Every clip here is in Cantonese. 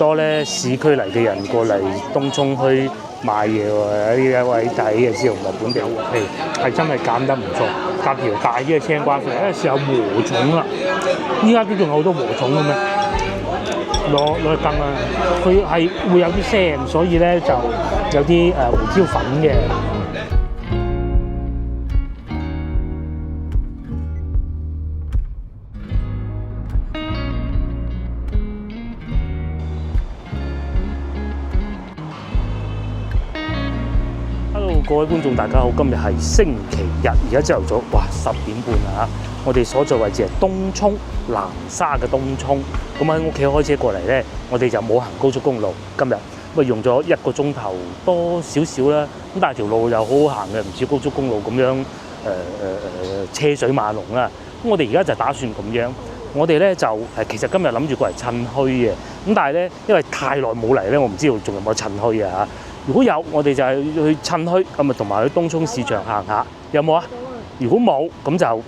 多咧市區嚟嘅人過嚟東涌區買嘢喎，呢一位睇嘅知道唔係本地貨，係真係揀得唔錯，夾條大啲嘅青瓜出嚟，因為時候禾蟲啦，依家都仲有好多禾蟲嘅咩？攞去羹啦，佢係會有啲腥，所以咧就有啲胡椒粉嘅。各位觀眾大家好，今日係星期日，而家朝頭早，哇10點半啦嚇！我哋所在位置係東涌南沙嘅東涌，咁喺屋企開車過嚟咧，我哋就冇行高速公路，今日咁用咗1個鐘頭多少少啦，咁但係條路又好好行嘅，唔似高速公路咁樣車水馬龍啦。咁我哋而家就打算咁樣，我哋咧就其實今日諗住過嚟趁墟嘅，咁但係咧因為太耐冇嚟咧，我唔知道仲有冇趁墟啊嚇。如果有，我哋就係去趁墟，咁啊同埋去東涌市場行下，有冇啊？如果冇，咁就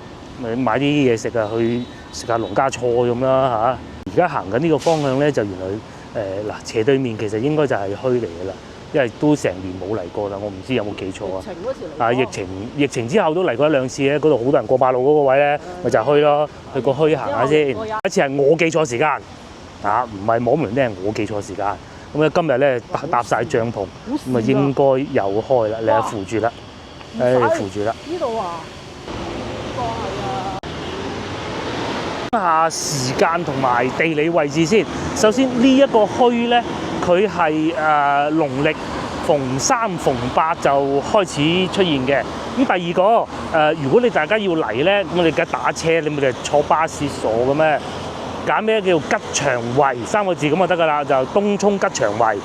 買啲嘢食啊，去食下農家菜咁啦嚇。而家行緊呢個方向咧，就原來斜對面其實應該就係墟嚟嘅啦，因為都成年冇嚟過啦，我唔知有冇記錯啊。疫情之後都嚟過1、2次咧，嗰度好多人過馬路嗰個位咧，咪就係墟咯，去個墟行下先。一次係我記錯時間，唔係網民咧，我記錯時間。咁咧今日咧搭晒帳篷，咁啊應該有開啦，你係扶住啦，扶住啦。呢度啊，下時間同埋地理位置先。首先呢一個墟咧，佢係農曆逢3、逢8就開始出現嘅。咁第二個如果你大家要嚟咧，咁我哋梗係打車，你咪就坐巴士傻嘅咩？揀咩叫吉祥圍3個字咁就得㗎啦，就東涌吉祥圍，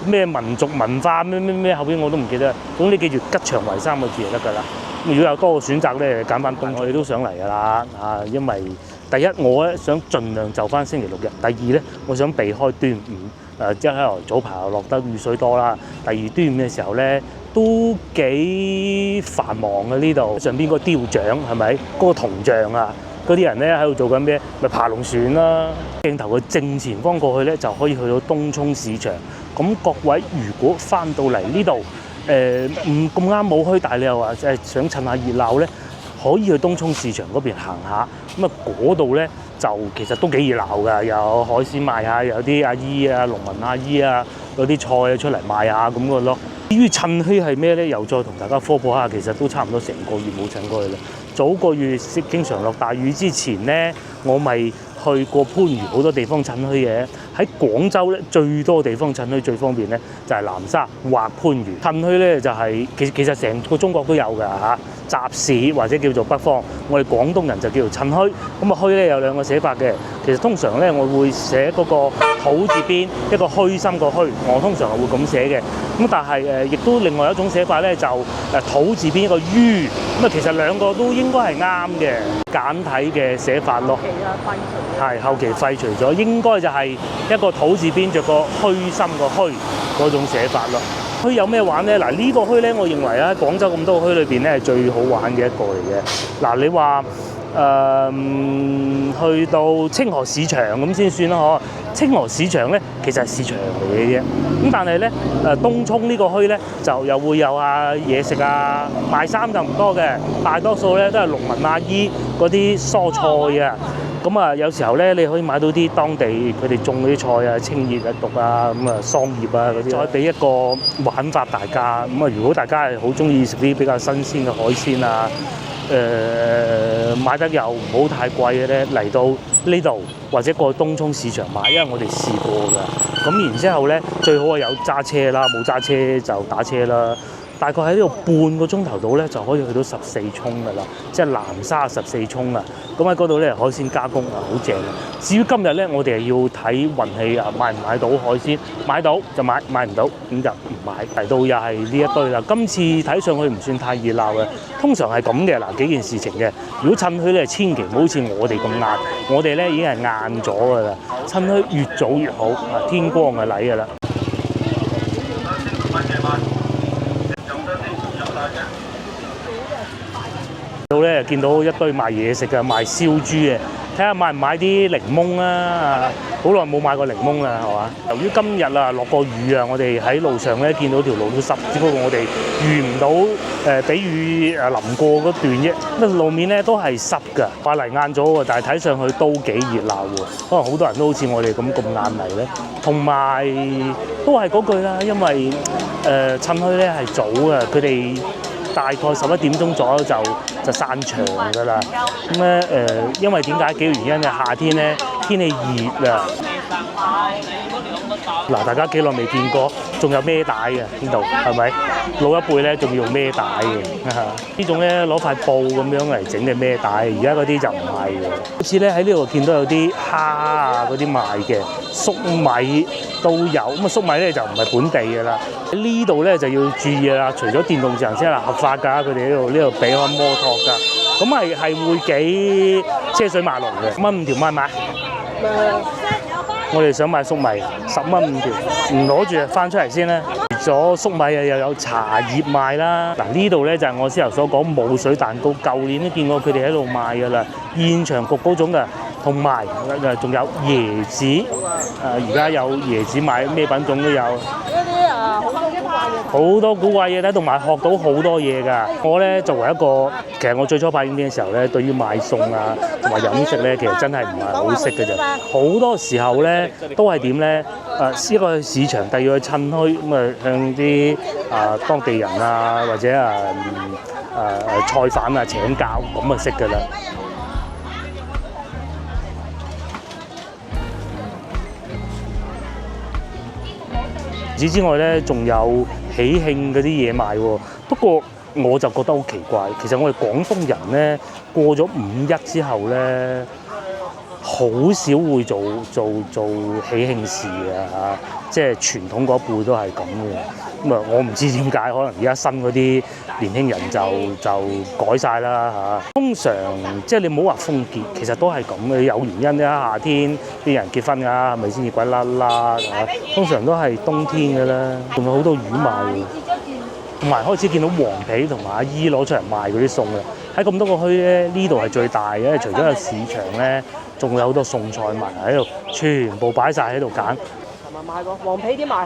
咩民族文化咩後邊我都唔記得，總之記住吉祥圍3個字就得㗎啦。如果有多個選擇咧，揀翻東，我哋都想嚟㗎啦因為第一我咧想盡量就翻星期6日，第二咧我想避開端午，即係早排又落得雨水多啦，第二端午嘅時候咧都幾繁忙嘅呢度，上邊個雕像係咪嗰個銅像啊？嗰啲人咧喺度做緊咩？咪爬龍船啦！鏡頭嘅正前方過去咧，就可以去到東涌市場。咁各位如果翻到嚟呢度，唔咁啱冇墟，但係你又話想趁下熱鬧咧，可以去東涌市場嗰邊行下。咁啊嗰度咧就其實都幾熱鬧㗎，有海鮮賣下，有啲阿姨啊、農民阿姨啊，有啲菜出嚟賣下咁嘅咯。至於趁墟係咩咧？又再同大家科普下，其實都差唔多成個月冇趁過去啦。早個月經常落大雨之前咧，我咪去過番禺好多地方趁墟嘅。喺廣州咧最多地方趁墟最方便咧就係南沙或番禺。趁墟咧就係其實成個中國都有㗎嚇，集市或者叫做北方，我哋廣東人就叫做趁墟。咁啊墟咧有2個寫法嘅，其實通常咧我會寫嗰個土字邊一個虛心個虛，我通常係會咁寫嘅。咁但係亦都另外一種寫法咧就土字邊一個於，咁啊其實2個都應該係啱嘅簡體嘅寫法咯。係後期廢除咗，應該就係一個土字邊着個虛心個虛嗰種寫法咯。墟有咩玩咧？嗱呢個墟咧，我認為喺廣州咁多個墟裏邊咧係最好玩嘅一個嚟嘅。嗱你話去到清河市場咁先算啦嗬。清河市場咧其實係市場嚟嘅啫，咁但係咧東涌呢個墟咧就又會有嘢食啊，賣衫就唔多嘅，大多數咧都係農民阿姨嗰啲蔬菜啊。咁啊有時候咧你可以買到啲當地佢哋種嗰啲菜啊，清熱啊、毒啊，咁啊桑葉啊嗰啲，再俾一個玩法大家。咁啊如果大家係好中意食啲比較新鮮嘅海鮮啊，買得又唔好太貴嘅咧，嚟到呢度或者過去東涌市場買，因為我哋試過㗎。咁然之後咧，最好係有揸車啦，冇揸車就打車啦。大概喺呢度半個鐘頭到咧，就可以去到14涌㗎啦，即係南沙14涌啊。咁喺嗰度咧，海鮮加工啊，好正啊。至於今日咧，我哋係要睇運氣啊，買唔買到海鮮？買到就買，買唔到咁就唔買。嚟到又係呢一堆啦。今次睇上去唔算太熱鬧嘅，通常係咁嘅嗱幾件事情嘅。如果趁墟咧，千祈唔好好似我哋咁晏，我哋咧已經係晏咗㗎啦。趁墟越早越好啊，天光就嚟㗎啦。到咧見到一堆賣嘢食嘅，賣燒豬嘅，睇下買唔買啲檸檬啊！好耐冇買過檸檬啦，係嘛？由於今日啊落過雨啊，我哋喺路上咧見到條路都濕，只不過我哋遇唔到俾雨淋過嗰段啫。咁路面咧都係濕㗎，話嚟晏咗喎，但係睇上去都幾熱鬧喎。可能好多人都好似我哋咁晏嚟咧，同埋都係嗰句啦，因為趁墟咧係早啊，佢哋大概11點鐘左右就散場㗎啦。咁咧因為點解幾個原因啊？夏天咧天氣熱啊，嗱大家幾耐未見過，仲有孭帶嘅呢度係咪？老一輩咧仲要用孭帶嘅，呢種咧攞塊布咁樣嚟整嘅孭帶，而家嗰啲就唔係嘅。好似咧喺呢度見到有啲蝦啊嗰啲賣嘅，粟米都有，咁啊粟米咧就唔係本地嘅啦。喺呢度咧就要注意啦，除咗電動自行車係合法㗎，佢哋呢度俾開摩托㗎，咁係會幾車水馬龍嘅。10蚊5條買唔買？我哋想買粟米，10蚊5條，唔攞住啊，翻出嚟先啦。除咗粟米啊，又有茶葉賣啦。嗱呢度咧就係我先頭所講冇水蛋糕，舊年都見過佢哋喺度賣㗎啦，現場焗嗰種㗎，同埋仲有椰子，而家有椰子賣，咩品種都有。好多古怪嘢睇，同埋學到好多嘢㗎。我咧作為一個，其實我最初拍影片嘅時候咧，對於買餸啊同埋飲食咧，其實真係唔係好識嘅啫。好多時候咧都係點咧？一個去市場，第二個去趁墟，咁啊向啲當地人啊或者菜販啊請教，咁啊識㗎啦。除此之外咧，仲有喜慶嗰啲嘢賣喎。不過我就覺得好奇怪，其實我哋廣東人咧過咗5·1之後咧，好少會做喜慶事嘅嚇，即係傳統嗰輩都係咁嘅。咁啊，我唔知點解，可能而家新嗰啲年輕人就改晒啦嚇。通常即係你唔好話封建，其實都係咁嘅，有原因啦。夏天啲人結婚㗎，係咪先至鬼啦啦嚇？通常都係冬天㗎啦，仲有好多魚賣喎。同埋開始見到黃皮同埋阿姨攞出嚟賣嗰啲餸啦。喺咁多個墟咧，呢度係最大嘅，除咗有市場咧，仲有好多餸菜賣喺度，全部擺晒喺度揀。琴日買過黃皮點賣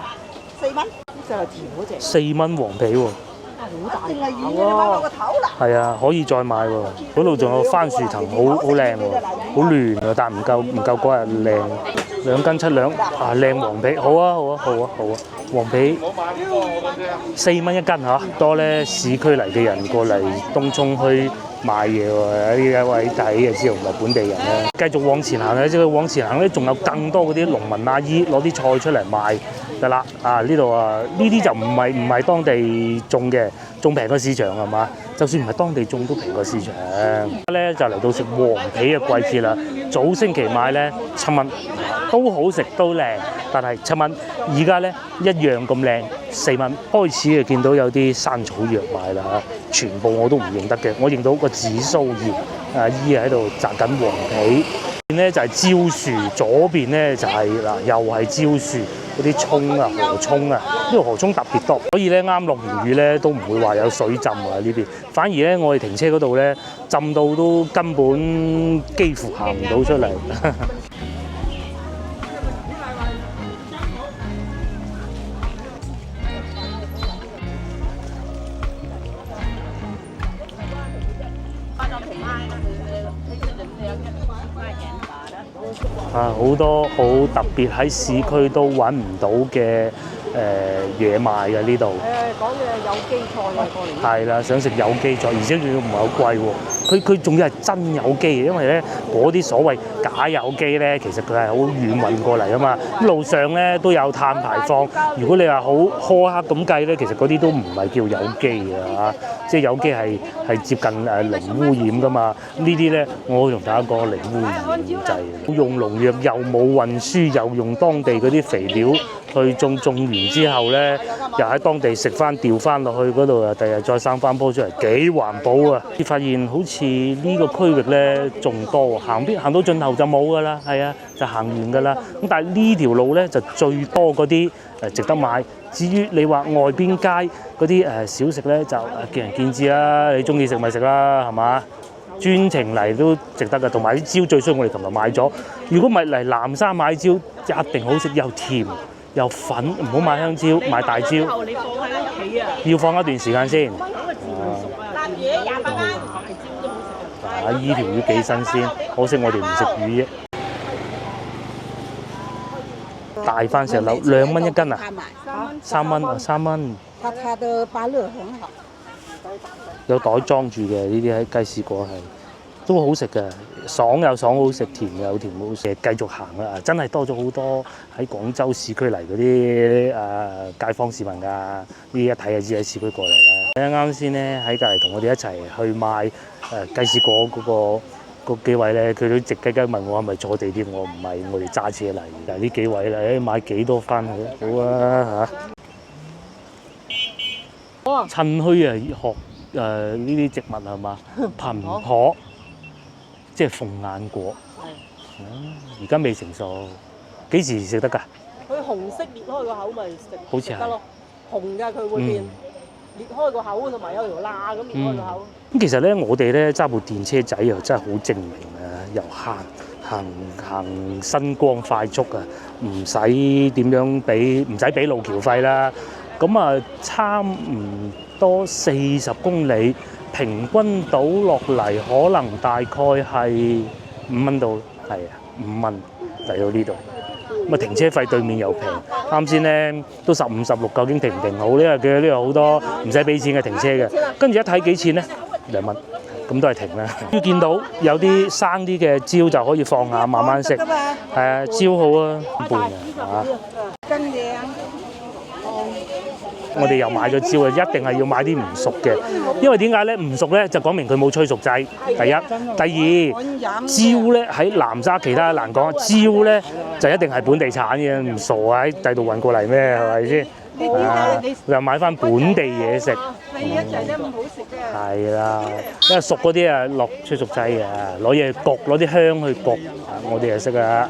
？4蚊，就係甜嗰隻。4蚊黃皮喎。好大淨係軟嘅，你買落個頭啦。係啊，可以再買喎。嗰度仲有番薯藤，好靚喎，好嫩啊，但唔夠嗰日靚。2斤7兩啊，靚黃皮，好啊。黃皮4蚊1斤嚇，多咧市區嚟嘅人過嚟東涌區買嘢喎，呢一位睇就知道唔係本地人啦。繼續往前行咧，即係往前行咧，仲有更多嗰啲農民阿姨攞啲菜出嚟賣㗎啦。呢度呢啲就唔係當地種嘅，仲平過市場係嘛？就算唔係當地種都平過市場。咧就嚟到食黃皮嘅季節啦，早星期買咧7蚊，都好食都靚，但係7蚊。而家咧一樣咁靚，4蚊。開始就見到有啲山草藥賣啦嚇，全部我都唔認得嘅，我認到個紫蘇葉，阿姨喺度摘緊黃皮。邊咧就係蕉樹，左邊咧就係又係蕉樹嗰啲葱啊、河葱啊，呢度河葱特別多，所以咧啱落完雨咧都唔會話有水浸啊呢邊。反而咧我哋停車嗰度咧浸到都根本幾乎行唔到出嚟。好多好特別喺市區都揾唔到嘅嘢賣嘅呢度。講嘅有機菜啊，過嚟。係啦，想食有機菜，而且仲要唔係好貴喎。佢仲要係真有機嘅，因為咧嗰啲所謂假有機咧，其實佢係好遠運過嚟啊嘛。路上咧都有碳排放。如果你話好苛刻咁計咧，其實嗰啲都唔係叫有機嘅嚇，即係有機係接近零污染噶嘛。呢啲咧我同大家講零污染制，用農藥又冇運輸，又用當地嗰啲肥料去種完之後咧，又喺當地食翻掉翻落去嗰度啊，第日再生翻棵出嚟，幾環保啊！你發現好似呢個區域咧仲多，行到盡頭就冇㗎啦，係啊，就行完㗎啦。咁但係呢條路咧就最多嗰啲值得買。至於你話外邊街嗰啲小食咧，就見仁見智啦。你中意食咪食啦，係嘛？專程嚟都值得㗎。同埋啲蕉最衰，我哋琴日買咗。如果唔係嚟南沙買蕉，一定好食又甜又粉，唔好買香蕉，買大蕉。你放喺屋企啊？要放一段時間先。辣嘢廿八蚊，大蕉都好食啊！依條魚幾新鮮，可惜我哋唔食魚啫。大番石榴2蚊一斤啊？3蚊啊，3蚊。它的芭樂很好。有袋裝住嘅呢啲喺雞屎果係都好食嘅，爽有爽好食，甜有甜好食。繼續行啦，真係多咗好多喺廣州市區嚟嗰啲街坊市民㗎，呢一睇就知喺市區過嚟啦。啱先咧喺隔離同我哋一齊去買雞屎果嗰幾位咧，佢都直雞雞問我係咪坐地鐵，我唔係，我哋揸車嚟。但係呢幾位咧，買幾多翻去？好啊嚇！趁墟啊，學呢啲植物係嘛？蘋果，即係鳳眼果。而家未成熟，幾時食得㗎？佢紅色裂開個口咪食，好似係得咯。紅嘅佢會變裂開個口，同埋有條罅咁裂開個口。咁其實咧，我哋咧揸部電車仔又真係好精明啊，又行新光快速啊，唔使點樣唔使俾路橋費啦。咁啊，差唔多40公里，平均倒落嚟可能大概係5蚊到，係啊，5蚊嚟到呢度。咁啊，停車費對面又平，啱先咧都15、16，究竟停唔停好呢？因為佢呢度好多唔使俾錢嘅停車嘅，跟住一睇幾錢咧，2蚊，咁都係停啦。要見到有啲生啲嘅蕉就可以放下慢慢食，係啊，蕉好啊，半啊嚇。我哋又買咗蕉啊，一定係要買啲唔熟嘅，因為點解咧？唔熟咧就講明佢冇催熟劑。第一，第二，蕉咧喺南沙其他難講，蕉咧就一定係本地產嘅，唔傻啊！喺第度運過嚟咩？係咪先？又買翻本地嘢食。第一就係咧唔好食嘅。係啦，因為熟嗰啲啊落催熟劑嘅，攞嘢焗，攞啲香去焗。我哋就識啊，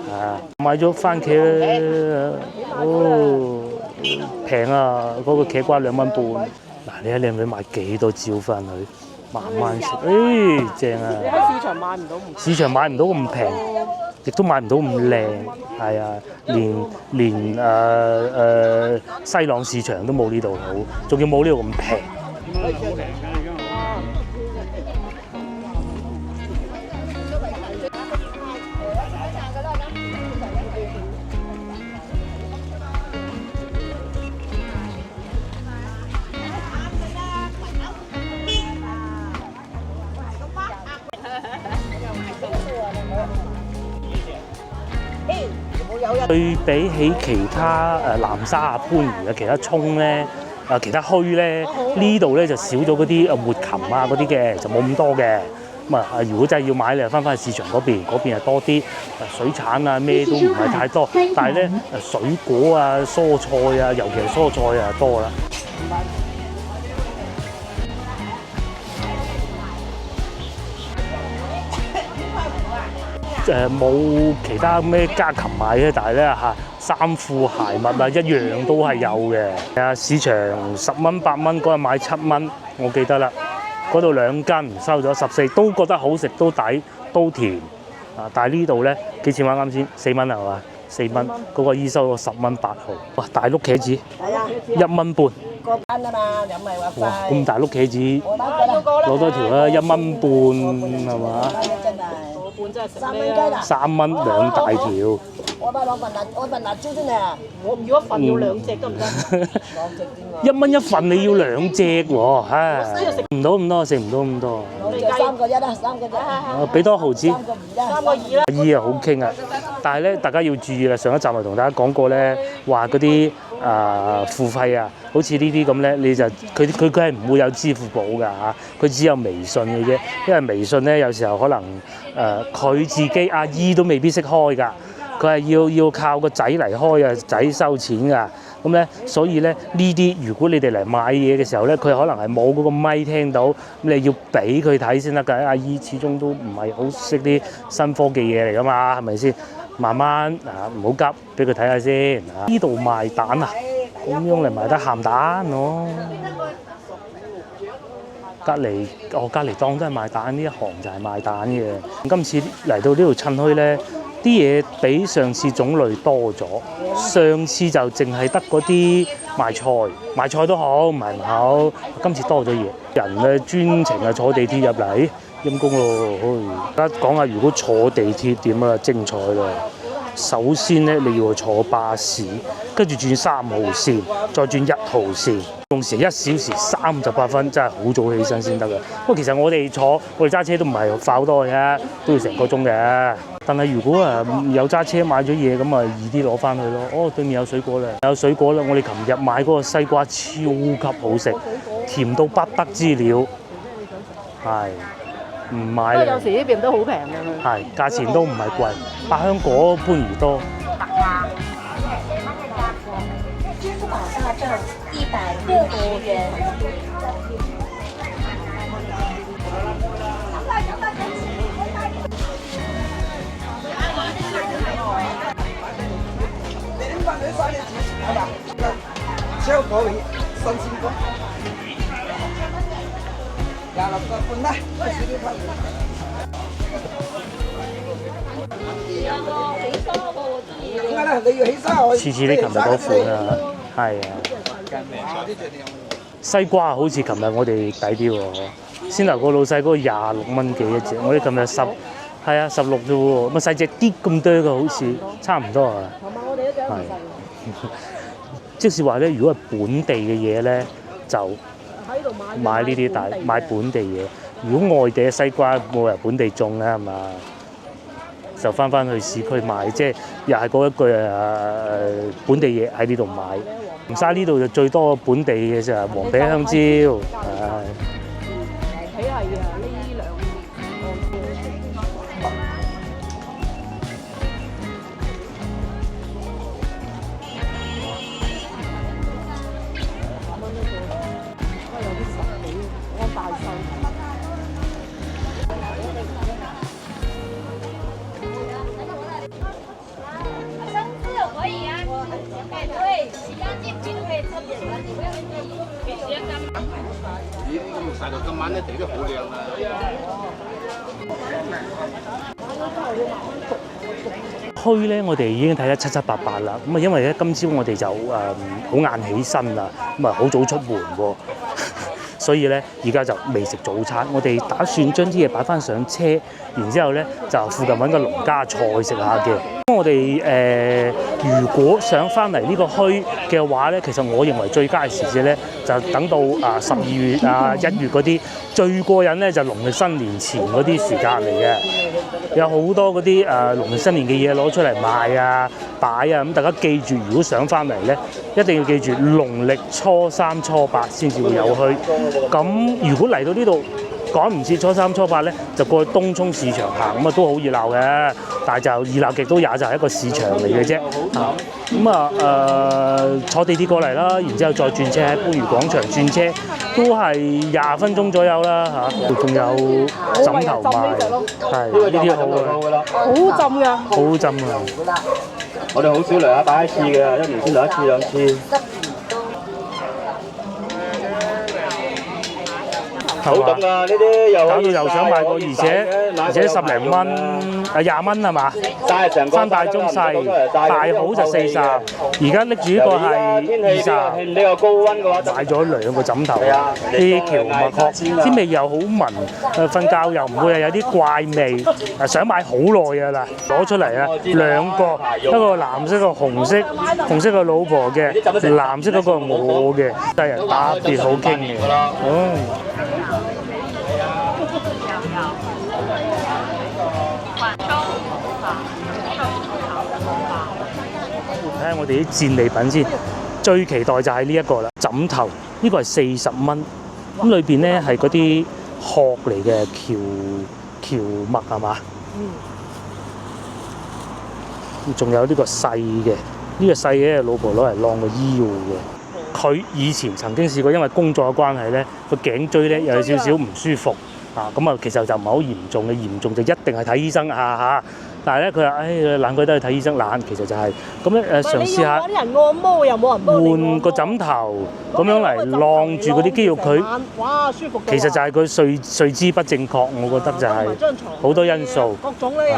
買咗番茄啦，平啊！嗰個茄瓜2蚊半。嗱，你睇你咪買幾多蕉翻去，慢慢食。正啊！你喺市場買唔到市場買唔到咁平，亦都買唔到咁靚。係啊，連西朗市場都冇呢度好，仲要冇呢度咁平。對比起其他南沙啊、番禺啊、其他涌咧、其他墟咧，呢度咧就少咗嗰啲活禽啊嗰啲嘅，就冇咁多嘅。咁啊，如果真係要買咧，翻去市場嗰邊係多啲水產啊，咩都唔係太多。但係咧水果啊、蔬菜啊，尤其係蔬菜啊多啦。冇其他咩家禽賣嘅，但係咧衫褲鞋襪啊一樣都係有嘅。市場10蚊8蚊，嗰日買7蚊，我記得啦。嗰度2斤收咗14，都覺得好食，都抵，都甜。但係呢度咧幾錢話啱先？4蚊係嘛？4蚊，嗰個醫收咗10蚊8毫。哇！大碌茄子1蚊半。個班啊嘛，又唔係話哇！咁大碌茄子，攞多條啦，1蚊半係嘛？真係。半真係3蚊雞啦，3蚊2大條。我份辣椒真係，我如果份要2隻得唔得2隻添喎。1蚊一份，你要2隻喎，唉，食唔到咁多，食唔到咁多。2隻3個1啦，3個1。俾多毫子。3個2啦。？3個2啦。姨啊，好傾啊！但係咧，大家要注意啦。上一集咪同大家講過咧，話嗰啲付費啊，好似呢啲咁咧，你就佢係唔會有支付寶㗎嚇，佢只有微信嘅啫。因為微信咧，有時候可能佢自己阿姨都未必識開㗎。佢係要靠個仔嚟開啊，仔收錢㗎。咁咧，所以咧呢啲如果你哋嚟買嘢嘅時候咧，佢可能係冇嗰個咪聽到，咁你要俾佢睇先得㗎。阿姨始終都唔係好識啲新科技嘢嚟㗎嘛，係咪先？慢慢唔好急，俾佢睇下先。呢度賣蛋啊，咁樣嚟賣得鹹蛋咯。隔離檔都係賣蛋，呢一行就係賣蛋嘅。今次嚟到呢度趁墟咧，啲嘢比上次種類多咗。上次就淨係得嗰啲賣菜都好，唔係唔好。今次多咗嘢，人咧專程啊坐地鐵入嚟，陰公咯。而家講下如果坐地鐵點啊，精彩啦！首先咧，你要坐巴士，跟住轉3號線，再轉1號線，用時1小時38分，真係好早起身先得㗎。不過其實我哋揸車都唔係快好多嘅啫，都要成個鐘嘅。但係如果有揸車買咗嘢咁啊，易啲攞翻去咯。哦，對面有水果啦，有水果啦！我哋琴日買嗰個西瓜超級好食，甜到不得之了，係。唔買啦。有時呢邊都好平嘅佢。係，價錢都唔係貴，百香果番禺多。支付宝大正100多元。超果味，新鮮果，26個半啦，點解咧？你要起衫我。次次啲琴日嗰款啊，係啊。西瓜好似琴日我哋抵啲喎，先頭個老細嗰個26蚊幾一隻，我哋琴日16啫喎，咪細隻啲咁多嘅，好似差唔多啊。同埋我哋一隻唔細。即是話咧，如果係本地嘅嘢咧，就喺度買呢啲買本地嘢。如果外地嘅西瓜冇人本地種啦，係嘛？就翻去市區買，即係又係嗰一句本地嘢喺呢度買。紅沙呢度就最多本地嘅就係黃皮香蕉，係。皮係呢2年。曬到今晚咧地都好靚啦。墟咧，我哋已經睇得七七八八啦。咁啊，因為咧今朝我哋就好晏起身啦，咁啊好早出門喎，所以咧而家就未食早餐。我哋打算將啲嘢擺翻上車，然之後咧就附近揾個農家菜食下嘅。我哋如果想翻嚟呢個墟嘅話咧，其實我認為最佳時節咧就等到12月1月嗰啲最過癮咧，就農曆新年前嗰啲時間嚟嘅。有好多嗰啲農曆新年嘅嘢攞出嚟賣啊、擺啊，咁大家記住，如果想翻嚟咧，一定要記住農曆初3、初8先至會有墟。咁如果嚟到呢度趕唔切初3、初8咧，就過去東涌市場行，咁啊都好熱鬧嘅。但係就熱鬧極都也就係一個市場嚟嘅啫。坐地鐵過嚟啦，然之後再轉車喺番禺廣場轉車，都係20分鐘左右啦嚇。仲有枕頭賣，係呢啲好嘅，好浸㗎，好浸啊！我哋好少嚟打一次嘅，1年先嚟1次2次。好咁啊！呢啲又搞到又想買個，而且10零蚊，20蚊係嘛？分大中細，大好就40，而家拎住呢個係20。呢個高溫嘅話，買咗2個枕頭啊！啲蕎麥殼，啲味又好聞，瞓覺又唔會有啲怪味。想買好耐㗎啦，攞出嚟啊！2個，一個藍色個紅色個老婆嘅，藍色嗰個我嘅，真係特別好傾嘅。睇下我哋啲戰利品先，最期待就係呢一個啦，枕頭呢個係40蚊，咁裏邊咧係嗰啲殼嚟嘅蕎麥係嘛？仲有呢個細嘅，呢個細嘅老婆攞嚟晾個腰嘅。佢以前曾經試過，因為工作嘅關係咧，個頸椎咧又有少少唔舒服。咁啊，其實就唔係好嚴重嘅，嚴重就一定係睇醫生嚇。但係咧佢話誒懶鬼都去睇醫生懶，其實就係咁咧嘗試下啲人按摩又冇人幫你按換個枕頭咁樣嚟晾住嗰啲肌肉佢。哇，舒服到其實就係佢睡姿不正確，我覺得就係好多因素。各種咧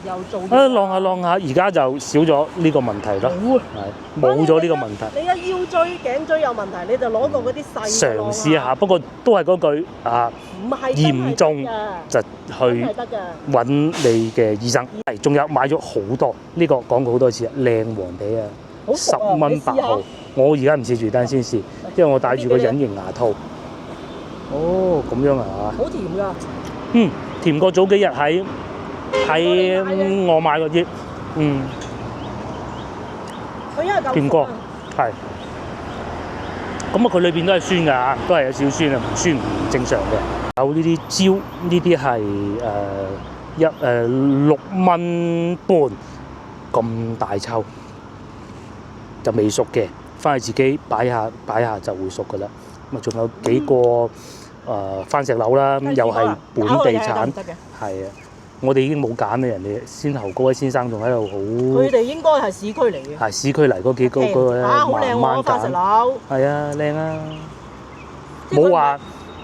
又做。晾下晾下，而家就少咗呢個問題咯。係冇咗呢個問題。你嘅腰椎、頸椎有問題，你就攞個嗰啲細。嘗試下，不過都係嗰句啊，唔係嚴重就去揾你嘅醫生。係，仲有買咗好多呢個講過好多次啊，靚黃皮啊，10蚊8號。我而家唔試住，等陣先試，因為我戴住個隱形牙套。哦，咁樣啊！好甜㗎。甜過早幾日喺我買嗰啲，佢因為夠甜過，係。咁啊，佢裏邊都係酸㗎，都係有少酸啊，唔酸唔正常嘅。有呢啲蕉，呢啲係6蚊半咁大抽，就未熟嘅，翻去自己擺下就會熟㗎啦。咁啊，仲有幾個。番石榴啦，又係本地產，係啊！我哋已經冇揀啦，人哋先頭嗰位先生仲喺度好。佢哋應該係市區嚟嘅。係市區嚟嗰幾個咧，好靚喎番石榴。係啊，靚啊！冇話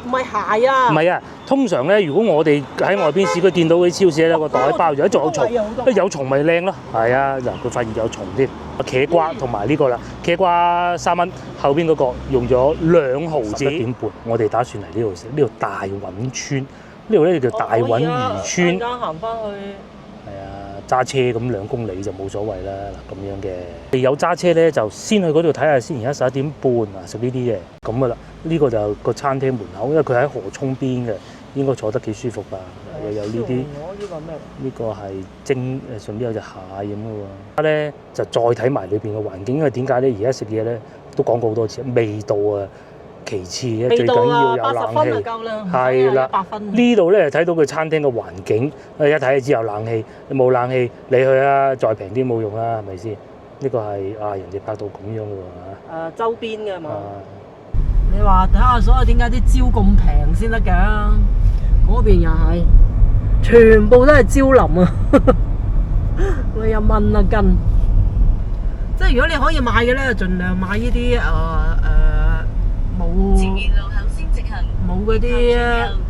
唔係鞋啊。唔係啊，通常咧，如果我哋喺外邊市區見到嗰啲超市咧，個袋包住，一仲有蟲，有蟲咪靚咯。係啊，嗱，佢發現有蟲添。茄瓜同埋呢個啦，茄瓜3蚊，後邊嗰個用咗2毫子1.5，我哋打算嚟呢度食，呢度大韻村，呢度咧就叫大韻漁村。行翻去。係啊，揸車咁2公里就冇所謂啦，嗱咁樣嘅。你有揸車咧，就先去嗰度睇下先，而家11點半啊，食呢啲嘅咁噶啦。呢個就個餐廳門口，因為佢喺河涌邊嘅，應該坐得幾舒服㗎。又有呢啲，呢個係蒸上邊有隻蟹咁嘅喎。咧就再睇埋裏邊嘅環境，因為點解咧？而家食嘢咧都講過好多次，味道啊其次嘅，最緊要有冷氣。係啦，呢度咧睇到佢餐廳嘅環境，一睇就知有冷氣。你冇冷氣，你去啊，再平啲冇用啦，係咪先？呢個係人哋拍到咁樣嘅喎周邊嘅嘛。你話睇下所有點解啲蕉咁平先得㗎？嗰邊又係，全部都係蕉林啊！我1蚊一斤，即係如果你可以買嘅咧，盡量買呢啲冇嗰啲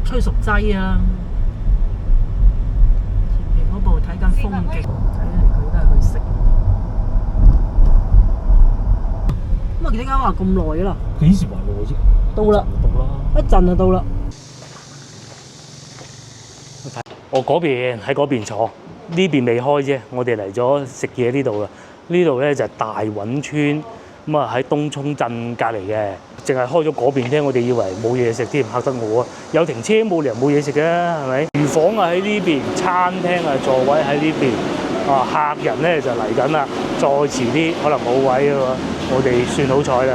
催熟劑啊。前邊嗰部睇緊風景，睇嚟佢都係去食。咁啊，點解話咁耐啦？幾時話耐啫？到啦，一陣就到啦。我嗰邊喺嗰邊坐，呢邊未開啫。我哋嚟咗食嘢呢度啦。呢度咧就係大韻村，咁啊喺東涌鎮隔離嘅，淨係開咗嗰邊啫。我哋以為冇嘢食添，嚇得我啊！有停車冇理由冇嘢食嘅，係咪？廚房啊喺呢邊，餐廳啊座位喺呢邊，客人咧就嚟緊啦。再遲啲可能冇位嘅喎，我哋算好彩啦。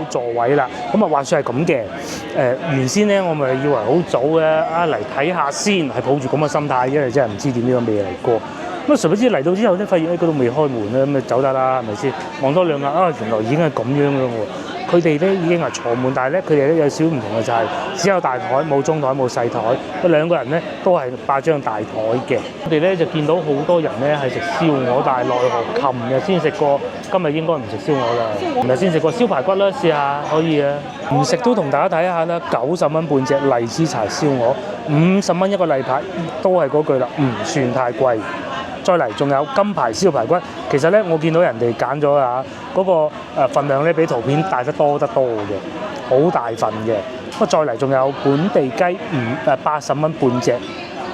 座位啦，咁啊話説係咁嘅，原先咧我咪以為好早嘅，嚟睇下先，係抱住咁嘅心態，因為真係唔知點樣未嚟過。咁啊，誰不知嚟到之後咧，發現嗰度未開門咧，咁啊走得啦，係咪先？望多2眼，原來已經係咁樣嘅喎。佢哋咧已經係坐滿，但係咧佢哋咧有少唔同嘅就係只有大台，冇中台，冇細台。嗰2個人咧都係霸張大台嘅。我哋咧就見到好多人咧係食燒鵝，但係奈何琴日先食過，今日應該唔食燒鵝啦。琴日先食過燒排骨啦，試下可以啊。唔食都同大家睇下啦，90蚊半隻荔枝柴燒鵝，50蚊一個例牌，都係嗰句啦，唔算太貴。再嚟仲有金牌燒排骨，其實咧我見到人哋揀咗啊，嗰個份量咧比圖片大得多嘅，好大份嘅。咁再嚟仲有本地雞80蚊半隻。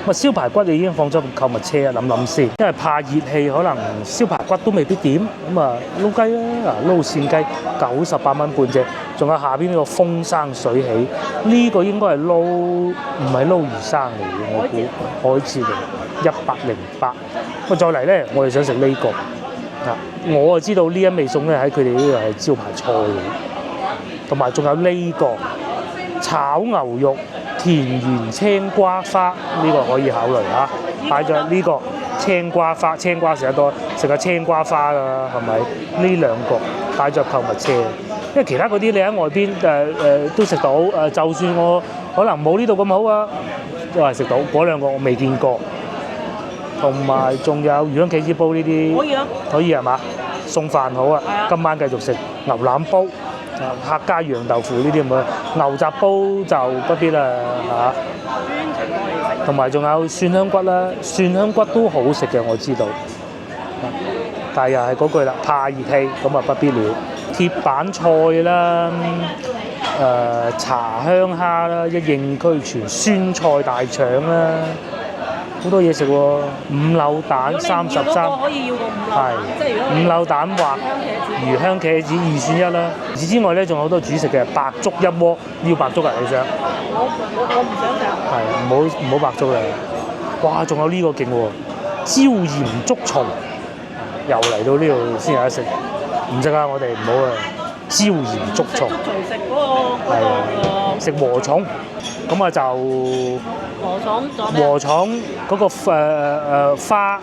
咁燒排骨你已經放咗個購物車啊，諗先，因為怕熱氣，可能燒排骨都未必點。咁啊撈雞啦，撈扇雞98蚊半隻。仲有下邊呢個風生水起，呢個應該係唔係撈魚生嚟嘅，我估海蜇嚟，108。咁再嚟咧，我哋想食呢個我就知道呢一味餸咧喺佢哋呢度係招牌菜嘅，同埋仲有呢個炒牛肉田園青瓜花，呢個可以考慮嚇。擺咗呢個青瓜花，青瓜食得多，食下青瓜花啦，係咪？呢2個擺咗購物車。因為其他嗰啲你喺外邊都食到，就算我可能冇呢度咁好啊，都係食到嗰兩個我未見過，同埋仲有魚香茄子煲呢啲可以啊，可以係嘛？餸飯好啊係啊，今晚繼續食牛腩煲。客家釀豆腐呢啲咁嘅牛雜煲就不必啦嚇，同埋仲有蒜香骨啦，蒜香骨都好食嘅我知道，但係又係嗰句啦，怕熱氣咁啊不必了。鐵板菜啦，茶香蝦啦，一應俱全，酸菜大腸啦，好多嘢食喎。五柳蛋33，可以要個五柳係蛋，即係如果五柳蛋或魚香茄子2選1啦。此之外咧，仲有好多主食嘅白粥一鍋，要白粥啊你想？我唔想食。係唔好白粥啦。哇，仲有呢個勁喎，椒鹽竹蟲，又嚟到呢度先有得食。唔食啊，我哋唔好啊。椒鹽竹蟲，食嗰個係啊，食禾蟲，咁啊就禾蟲，仲有咩？禾蟲嗰個花，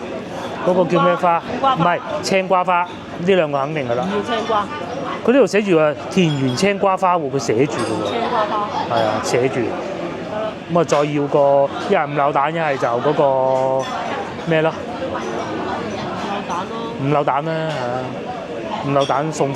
嗰個叫咩花？唔係青瓜花，呢兩個肯定㗎啦。要青瓜，佢呢度寫住啊田園青瓜花喎，佢寫住㗎喎。青瓜花。係啊，寫住。咁啊，再要個一係五柳蛋，一係就嗰個咩咯？牛蛋咯。五柳蛋啦嚇。五柳蛋餸飯，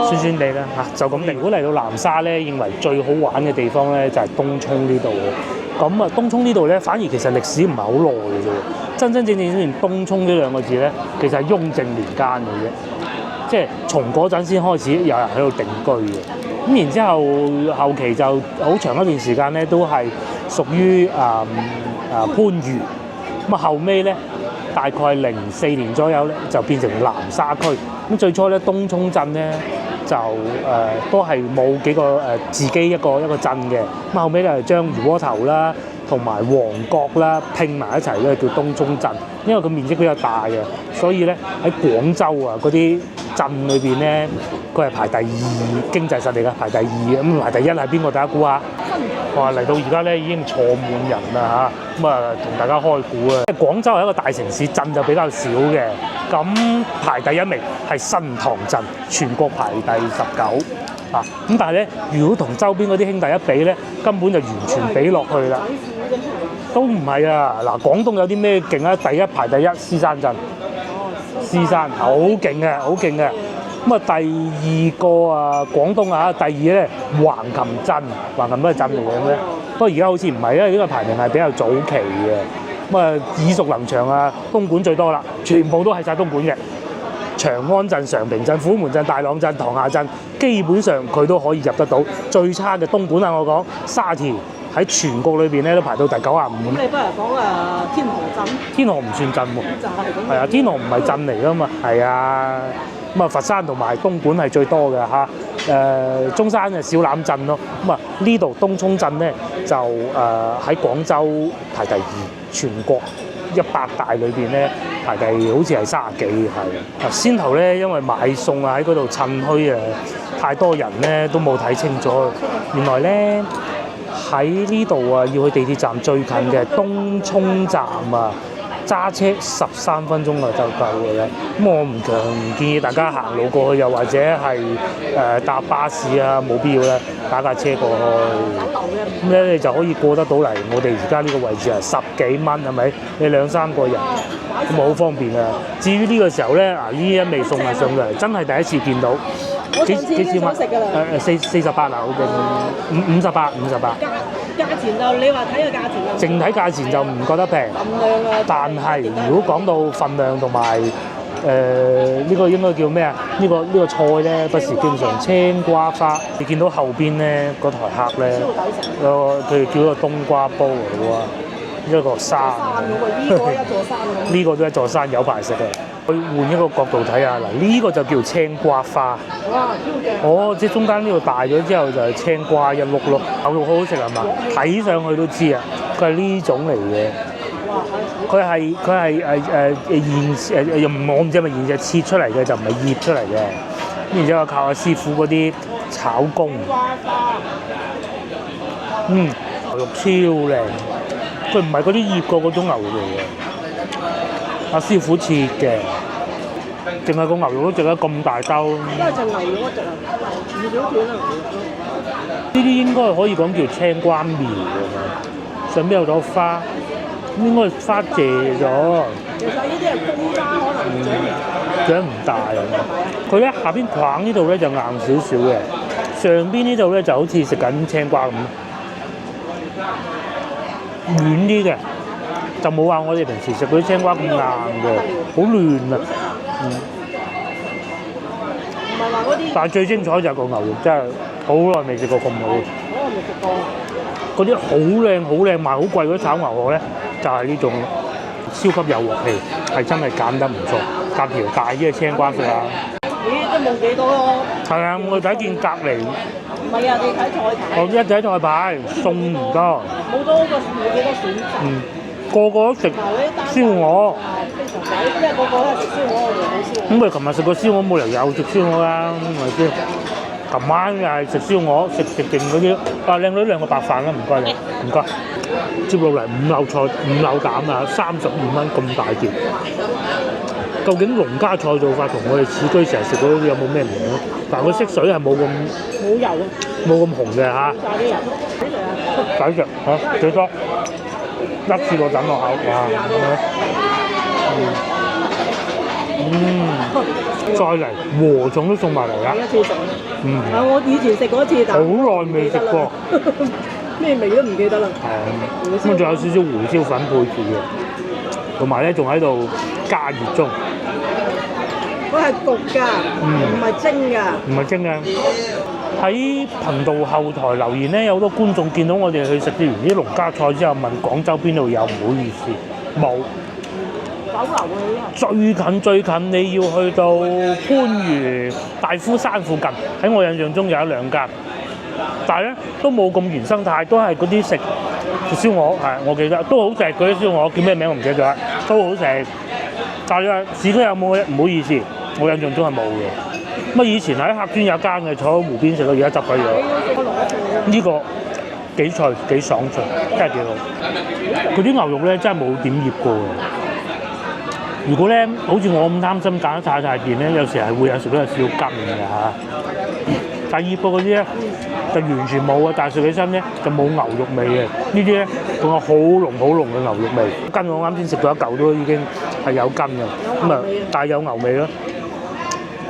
酸酸地啦嚇，就咁。如果嚟到南沙咧，認為最好玩嘅地方咧就係東涌呢度嘅。咁啊，東涌呢度咧反而其實歷史唔係好耐嘅啫。真真正正出現東涌呢兩個字咧，其實係雍正年間嘅啫，即係從嗰陣先開始有人喺度定居嘅。咁然之後期就好長一段時間咧都係屬於番禺。咁啊後尾咧大概04年左右咧就變成南沙區。咁最初咧，東涌鎮咧就都係冇幾個自己一個鎮嘅。咁後尾咧就將魚窩頭啦同埋旺角啦拼埋一齊咧，叫東涌鎮。因為佢面積比較大嘅，所以咧喺廣州啊嗰啲鎮裏邊咧，佢係排第2經濟實力嘅，排第2。咁排第1係邊個？大家估下？哇！嚟到而家咧已經坐滿人啦嚇，咁啊同大家開估啊！廣州係一個大城市，鎮就比較少嘅。咁排第1名係新塘鎮，全國排第19啊！咁但係咧，如果同周邊嗰啲兄弟一比咧，根本就完全比落去啦。都唔係啊！嗱，廣東有啲咩勁啊？第1排第1，獅山鎮。獅山好勁嘅，好勁嘅。咁啊，第2個啊，廣東啊，第2咧橫琴鎮，橫琴都係鎮嚟嘅咩？不過而家好似唔係，因為呢個排名係比較早期嘅。咁啊，耳熟能詳啊，東莞最多啦，全部都係晒東莞嘅。長安鎮、常平鎮、虎門鎮、大朗鎮、塘廈鎮，基本上佢都可以入得到。最差嘅東莞啊，我講沙田喺全國裏邊咧都排到第95。咁你不如講天河鎮。天河唔算鎮喎。就係咁。係啊，天河唔係鎮嚟㗎嘛。係啊。咁啊，佛山同埋東莞係最多嘅嚇。中山就小欖鎮咯。咁啊，呢度東涌鎮咧就喺廣州排第2，全國100大裏邊咧排第好似係30幾係。啊，先頭咧因為買餸啊喺嗰度趁墟啊，太多人咧都冇睇清楚。原來咧喺呢度啊，要去地鐵站最近嘅東涌站啊。揸車13分鐘啊就夠嘅啦，咁我唔建議大家行路過去，又或者係搭巴士啊，冇必要啦，打架車過去，咁咧你就可以過得到嚟我哋而家呢個位置啊，10幾蚊係咪？你2-3個人，咁好方便啊！至於呢個時候咧，呢一味餸啊上嚟，真係第一次見到。幾錢蚊？48啊，好勁，58。價錢就你話睇個價錢就。淨睇價錢就唔覺得平。份量啊！但係如果講到份量同埋呢個應該叫咩啊？呢個菜咧，不時經常青瓜花。你見到後邊咧嗰台客咧，佢哋叫個冬瓜煲嚟喎，一個山。呢個一座山咁。呢個都一座山，有排食啊！去換一個角度睇下，嗱呢個就叫青瓜花。哇！哦，即係中間呢度大咗之後就係青瓜一碌咯，牛肉好好食係嘛？睇上去都知啊，佢係呢種嚟嘅。佢係我唔知係咪現隻切出嚟嘅，就唔係醃出嚟嘅。然之後靠阿師傅嗰啲炒工。牛肉超靚，佢唔係嗰啲醃過嗰種牛肉嚟嘅。阿師傅切嘅，淨係個牛肉都整得咁大兜，呢因為隻牛肉嗰隻啊，唔少片啊。啲應該可以講叫青瓜苗㗎，上邊有朵花，應該花謝咗。其實呢啲係公花，可能長唔大啊！佢咧下邊棒呢度咧就硬少少嘅，上邊呢度咧就好似食緊青瓜咁，軟啲嘅，就冇話我哋平時食嗰啲青瓜咁硬嘅，好嫩啊！唔係話嗰啲，但係最精彩就係個牛肉，真係好耐未食過咁好。我未食過。嗰啲好靚賣好貴嗰啲炒牛河咧，就係呢種超級有鑊氣，係真係揀得唔錯，夾條大啲嘅青瓜食啊！咦，都冇幾多咯。係啊，我睇見隔離。唔係啊，你睇菜牌。我一睇菜牌，餸唔多。冇多個冇幾多選擇。個個都食燒鵝。非常抵，因為個個都係食燒鵝，我哋好燒鵝。咁咪琴日食過燒鵝，冇理由又食燒鵝啦，係咪先？琴晚又係食燒鵝，食定嗰啲。靚女2個白飯啦，唔該你，唔該。接落嚟5柳菜5柳膽啊，35蚊咁大碟。究竟農家菜做法同我哋市區成日食嗰啲有冇咩唔同咧？但係佢色水係冇咁冇油啊，冇咁紅嘅嚇。炸啲油，抵食嚇幾多？一次過等落口，哇！再嚟禾蟲都送埋嚟啦。第一次食。我以前食過一次，但好耐未食過。咩味都唔記得啦。係咁仲有少少胡椒粉配住嘅，同埋咧仲喺度加熱中。佢係焗㗎，唔係蒸㗎。唔係蒸嘅。喺頻道後台留言咧，有好多觀眾見到我哋去食完啲農家菜之後，問廣州邊度有，唔好意思，冇。酒樓啊！最近你要去到番禺大夫山附近，喺我印象中有1、2間，但係咧都冇咁原生態，都係嗰啲食燒鵝，係我記得都好食嗰啲燒鵝，叫咩名我唔記得咗，都好食。但係市區有冇咧？唔好意思，我印象中係冇嘅。咁以前喺客村有間嘅，坐喺湖邊食到，而家執鬼咗。呢個幾脆幾爽脆，真係幾好。佢啲牛肉咧真係冇點醃過嘅。如果咧好似我咁貪心揀得太件咧，有時係會有時都有少少筋嘅嚇。但係醃過嗰啲咧就完全冇啊！但係食起身咧就冇牛肉味嘅。呢啲咧仲有好濃嘅牛肉味。筋我啱先食咗一嚿都已經係有筋嘅，咁啊但係有牛味咯。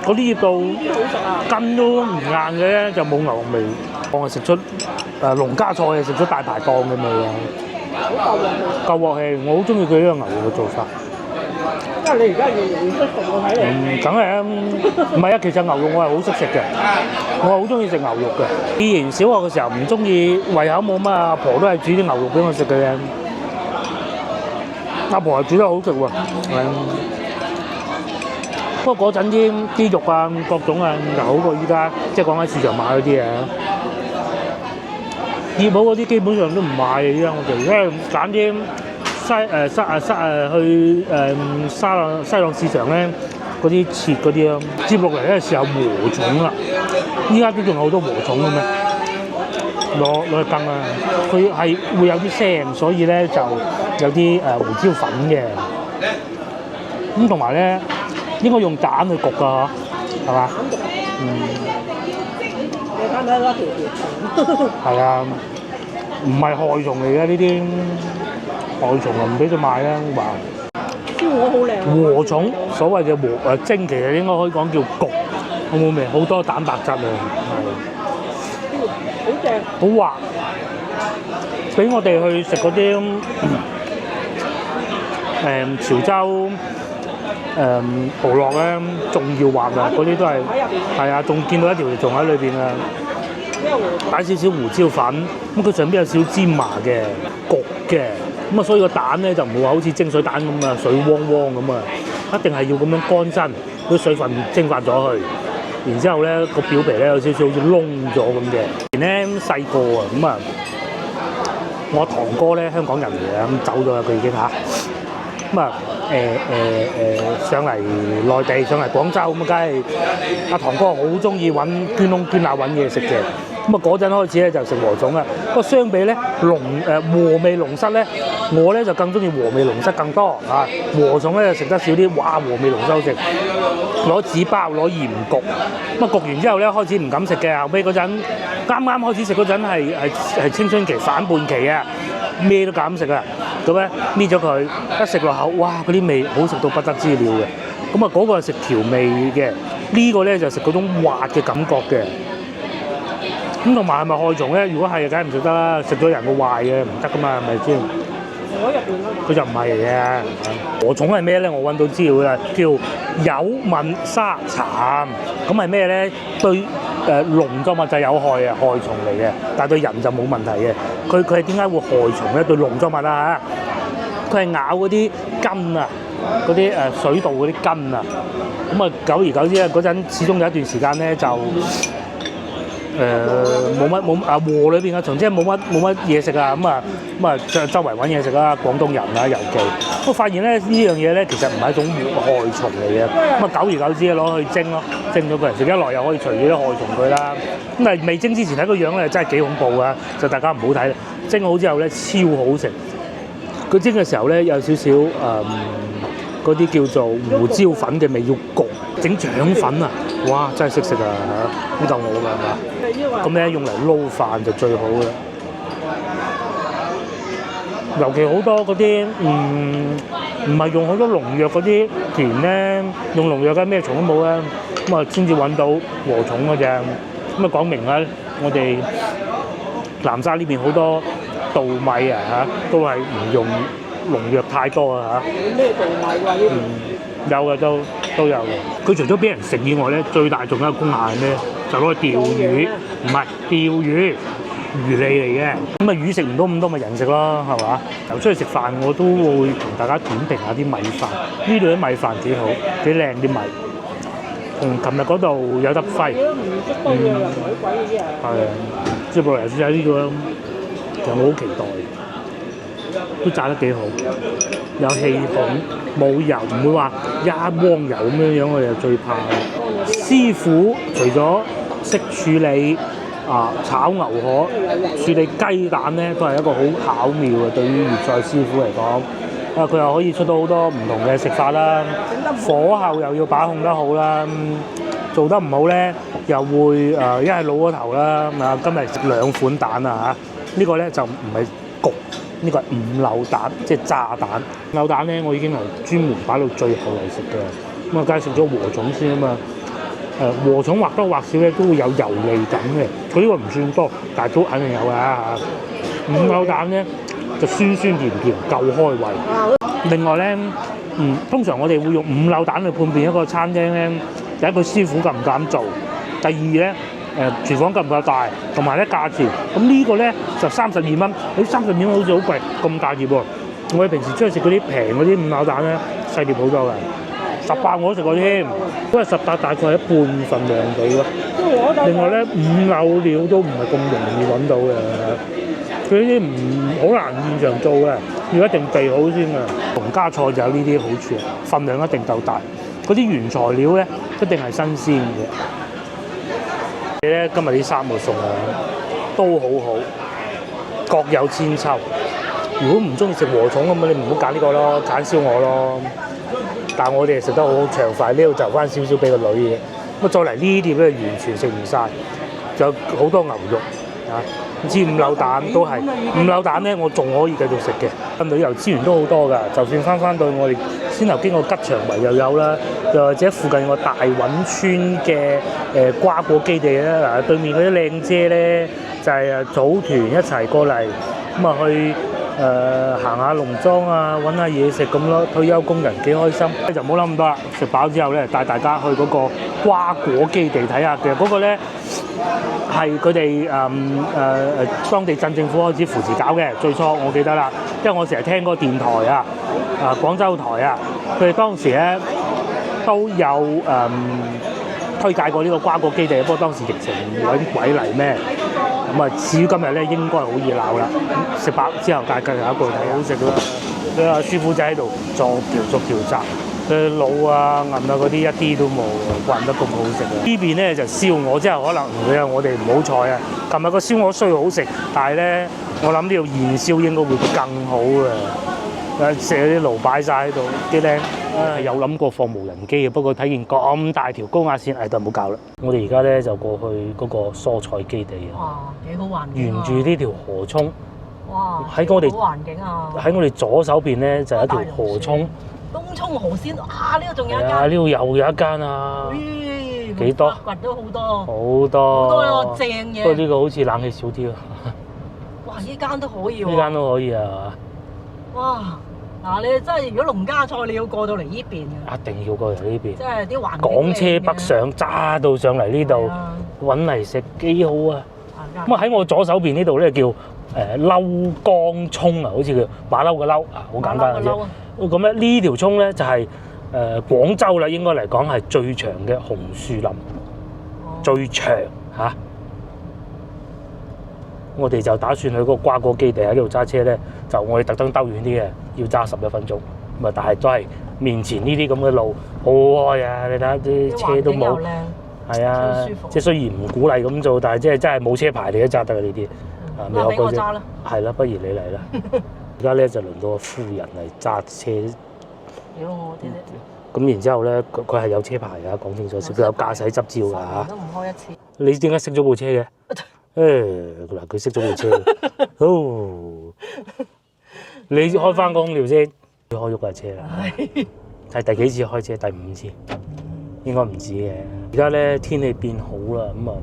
嗰啲醃到筋都唔硬嘅咧就冇牛肉味。我係食出農家菜係食出大排檔嘅味啊！夠鑊氣，我好中意佢呢個牛肉嘅做法。因為你而家越嚟越識食，我睇嚟。梗係啊，唔係啊，其實牛肉我係好識食嘅，我係好中意食牛肉嘅。以前小學嘅時候唔中意，胃口冇乜，阿婆都係煮啲牛肉俾我食嘅。阿婆係煮得好食喎，不過嗰陣啲肉啊各種啊就好過依家，即係講喺市場買嗰啲啊。醃好嗰啲基本上都唔買嘅，依家我哋因為揀啲。去西朗市場咧，嗰啲切嗰啲咯，接落嚟咧時候禾蟲啦，依家都仲有好多禾蟲嘅咩？攞去羹啊，佢係會有啲腥，所以咧就有啲胡椒粉嘅。咁同埋咧應該用蛋去焗㗎嗬，係嘛？你睇唔睇到條蟲？係啊，唔係害蟲嚟嘅呢啲。害蟲啊，唔俾佢賣啦，話燒鵝好靚。禾蟲所謂嘅蒸，其實應該可以講叫焗，好冇味，好多蛋白質啊，好正，好滑。俾我哋去食嗰啲潮州蠔烙咧，仲要滑啊！嗰啲都係啊，仲見到一條蟲喺裏邊啊！擺少少胡椒粉，咁佢上邊有少少芝麻嘅焗嘅。咁啊，所以個蛋咧就唔會話好似蒸水蛋咁啊，水汪汪咁啊，一定係要咁樣乾身，啲水分蒸發咗去，然之後咧個表皮咧有少少好似燶咗咁嘅。以前咧細個啊，咁啊，我堂哥咧香港人嚟嘅，咁走咗啦佢已經嚇。咁啊上嚟內地，上嚟廣州咁啊，梗係阿堂哥好中意揾捐窿捐罅揾嘢食嘅。咁啊嗰陣開始咧就食禾種啦。不過相比咧和味龍蝨咧，我咧就更中意和味龍蝨更多啊。禾種咧就食得少啲，哇！和味龍蝨好食，攞紙包攞鹽焗，咁啊焗完之後咧開始唔敢食嘅，後尾嗰陣啱開始食嗰陣係青春期反叛期啊，咩都敢食啊，咁咧搣咗佢，一食落口，哇！嗰啲味好食到不得之了嘅。咁啊嗰個係食調味嘅，呢個咧就食嗰種滑嘅感覺嘅。咁同埋係咪害蟲咧？如果係，梗係唔食得啦，食咗人會壞嘅，唔得噶嘛，係咪先？我入邊啊嘛。佢就唔係嘅。禾蟲係咩咧？我揾到資料啦，叫有敏沙蠶。咁係咩咧？對農作物就有害嘅，害蟲嚟嘅，但係對人就冇問題嘅。佢係點解會害蟲咧？對農作物啊嚇，佢係咬嗰啲根啊，嗰啲水稻嗰啲根啊。咁啊，久而久之咧，嗰陣始終有一段時間咧就冇禾裏邊嘅蟲，即係冇乜嘢食啊。咁啊周圍揾嘢食啦，廣東人啊尤其。我發現咧呢樣嘢咧其實唔係一種害蟲嚟嘅。咁啊久而久之攞去蒸咯，蒸咗佢嚟食，一來又可以除咗啲害蟲佢啦。咁但係未蒸之前睇個樣咧真係幾恐怖啊！就大家唔好睇，蒸好之後咧超好食。佢蒸嘅時候咧有少少嗰啲叫做胡椒粉嘅味，要焗整腸粉啊！哇，真係識食啊嚇，好夠我㗎係嘛？咁咧用嚟撈飯就最好啦。尤其好多嗰啲唔係用好多農藥嗰啲田咧，用農藥嘅咩蟲都冇啦，咁啊先至揾到禾蟲嗰隻。咁啊講明啦，我哋南沙呢邊好多稻米啊嚇，都係唔用農藥太多啊嚇。咩稻米㗎？呢有嘅都有嘅。佢除咗俾人食以外咧，最大仲有一個功效係咩？就攞去釣魚，唔係釣魚，魚餌嚟嘅。咁啊魚食唔到咁多，咪人食咯，係嘛？由出去食飯，我都會同大家點評下啲米飯。呢度啲米飯幾好，幾靚啲米。同琴日嗰度有得揮。唔識對嘅人鬼鬼嘅啲啊。係啊，接落嚟試下呢個，其實我好期待。都炸得幾好，有氣孔，冇油，唔會話一汪油咁樣樣，我哋就最怕。師傅除咗識處理炒牛河、處理雞蛋咧，都係一個好巧妙嘅，對於粵菜師傅嚟講。佢又可以出到好多唔同嘅食法啦，火候又要把控得好啦，做得唔好咧，又會一係老咗頭啦。今日食2款蛋啊嚇，呢個咧就唔係焗。呢個係5柳蛋，即係炸蛋。柳蛋咧，我已經係專門擺到最後嚟食嘅。咁啊，梗係食咗禾蟲先啊嘛。禾蟲或多或少咧都會有油膩感嘅。佢呢個唔算多，但係都肯定有㗎嚇。5柳蛋咧就酸酸甜甜，夠開胃。另外咧，通常我哋會用5柳蛋去判別一個餐廳咧，第一個師傅敢唔敢做，第二咧。廚房夠唔夠大，同埋咧價錢，咁呢個咧就32蚊，你32蚊好似好貴，咁大碟喎。我哋平時出去食嗰啲平嗰啲5柳蛋咧，細碟好多嘅，18我都食過添，都係18大概係一半份量到咯。另外咧5柳料都唔係咁容易揾到嘅，佢呢啲唔好難現場做嘅，要一定備好先啊。農家菜就有呢啲好處，份量一定夠大，嗰啲原材料咧一定係新鮮嘅。今日呢3個餸啊，都好好，各有千秋。如果唔中意食禾蟲咁你唔好揀呢個咯，揀燒鵝咯。但係我哋食得好長塊，呢度就翻少少俾個女嘅。咁再嚟呢碟咧，完全食唔晒，仲有好多牛肉啊！至5柳蛋都係5柳蛋咧，我仲可以繼續食嘅。旅遊資源都好多㗎，就算翻到我哋先頭經過吉祥圍又有啦，又或者附近個大穩村嘅瓜果基地咧，嗱對面嗰啲靚姐咧就係組團一齊過嚟，咁啊去行下農莊啊，揾下嘢食咁咯。退休工人幾開心，就唔好諗咁多啦。食飽之後咧，帶大家去嗰個瓜果基地睇下嘅嗰個咧。係佢哋當地鎮政府開始扶持搞嘅，最初我記得啦，因為我成日聽嗰個電台啊，廣州台啊，佢哋當時咧都有推介過呢個瓜果基地，不過當時疫情揾鬼嚟咩，咁啊至於今日咧應該係好熱鬧啦。食飽之後，大家又一個睇好食啦，師傅仔喺度逐條摘，滷啊、銀啊嗰啲一啲都冇，慣得咁好食啊！呢邊咧就燒鵝，即係可能我哋唔好彩啊！琴日個燒鵝雖好食，但係咧我諗呢度現燒應該會更好嘅。成啲爐擺晒喺度，幾靚。有諗過放無人機嘅，不過睇見咁大條高壓線，都唔好搞啦。我哋而家咧就過去嗰個蔬菜基地啊。哇，幾好環境沿住呢條河涌。哇！喺我哋好環境啊！喺我哋左手邊咧就有一條河涌。東涌河鮮啊！呢度仲有一間。呢度又有一間啊！幾多？掘咗好多。好多。好多正嘢。不過呢個好似冷氣少啲啊。哇！呢間都可以喎。呢間都可以啊。哇！嗱，你真係如果農家菜，你要過到嚟呢邊嘅。一定要過嚟呢邊。即係啲環境。港車北上，揸到上嚟呢度揾嚟食幾好啊！咁啊喺我左手邊呢度咧叫嬲江涌啊，好似叫馬騮嘅嬲啊，好簡單嘅啫。咁咧呢條涌咧就係廣州啦，應該嚟講係最長嘅紅樹林，最長嚇。我哋就打算去嗰個瓜果基地喺呢度揸車咧，就我哋特登兜遠啲嘅，要揸11分鐘。咁啊，但係都係面前呢啲咁嘅路好開啊！你睇下啲車都冇，係啊，即係雖然唔鼓勵咁做，但係即係真係冇車牌你都揸得嘅呢啲。未學過啫。係啦，不如你嚟啦。而家咧就輪到個夫人嚟揸車。屌我啲咧。咁然之後咧，佢係有車牌㗎，講清楚，佢有駕駛執照㗎嚇。都唔開一次。你點解識咗部車嘅？嗱，佢識咗部車。你開翻個空調先，開喐架車啦。係第幾次開車？第5次，應該唔止嘅。而家咧天氣變好啦，咁啊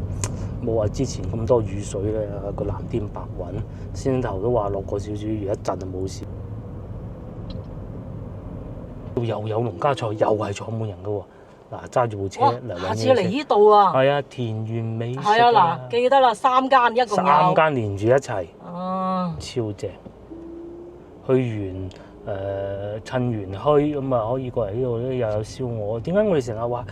冇話之前咁多雨水咧，個藍天白雲，先頭都話落過少少雨，一陣就冇事。又有農家菜，又係坐滿人嘅喎。嗱，揸住部車嚟揾嘢食。下次嚟呢度啊！係啊，田園美食。係啊，嗱，記得啦，3間一共有。3間連住一齊。哦。超正。去完趁完墟咁啊，可以過嚟呢度咧，又有燒鵝。點解我哋成日話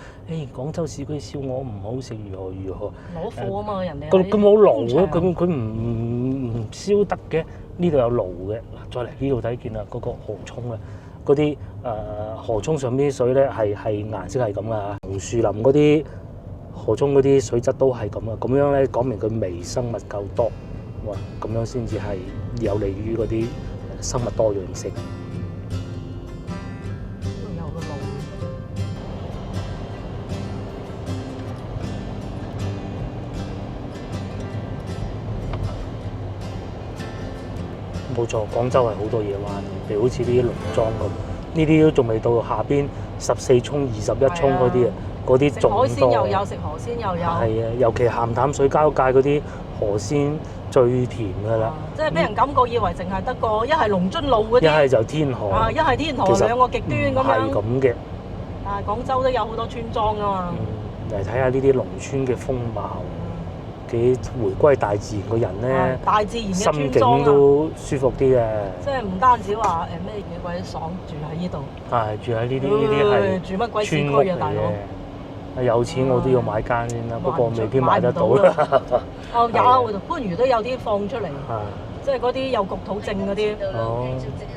廣州市區燒鵝唔好食？如何如何？攞貨啊嘛，人哋。佢冇爐嘅，佢唔燒得嘅。呢度有爐嘅。嗱，再嚟呢度睇見啦，嗰個河涌啊！嗰啲河涌上邊啲水咧係顏色係咁噶，紅樹林嗰啲河涌嗰啲水質都係咁啊，咁樣咧講明佢微生物夠多，哇！咁樣先至係有利於嗰啲生物多樣性。有個路。冇錯，廣州係好多嘢玩，譬如好似呢啲農莊咁，呢啲都仲未到下邊14涌、21涌嗰啲啊，嗰啲仲多。食海鮮又有，食河鮮又有。係啊，尤其鹹淡水交界嗰啲河鮮最甜㗎啦。即係俾人感覺以為淨係得個一係龍津路嗰啲，一係就天河。一係天河兩個極端咁樣。係咁嘅。但係廣州都有好多村莊㗎嘛。嚟睇下呢啲農村嘅風貌。幾回歸大自然個人咧，大自然嘅心境都舒服啲嘅。即係唔單止話咩幾鬼爽住喺呢度，係住喺呢啲係住乜鬼市區啊，大佬！有錢我都要買間先啦，不過未必買得到啦。有番禺都有啲放出嚟，即係嗰啲有焗土證嗰啲。哦，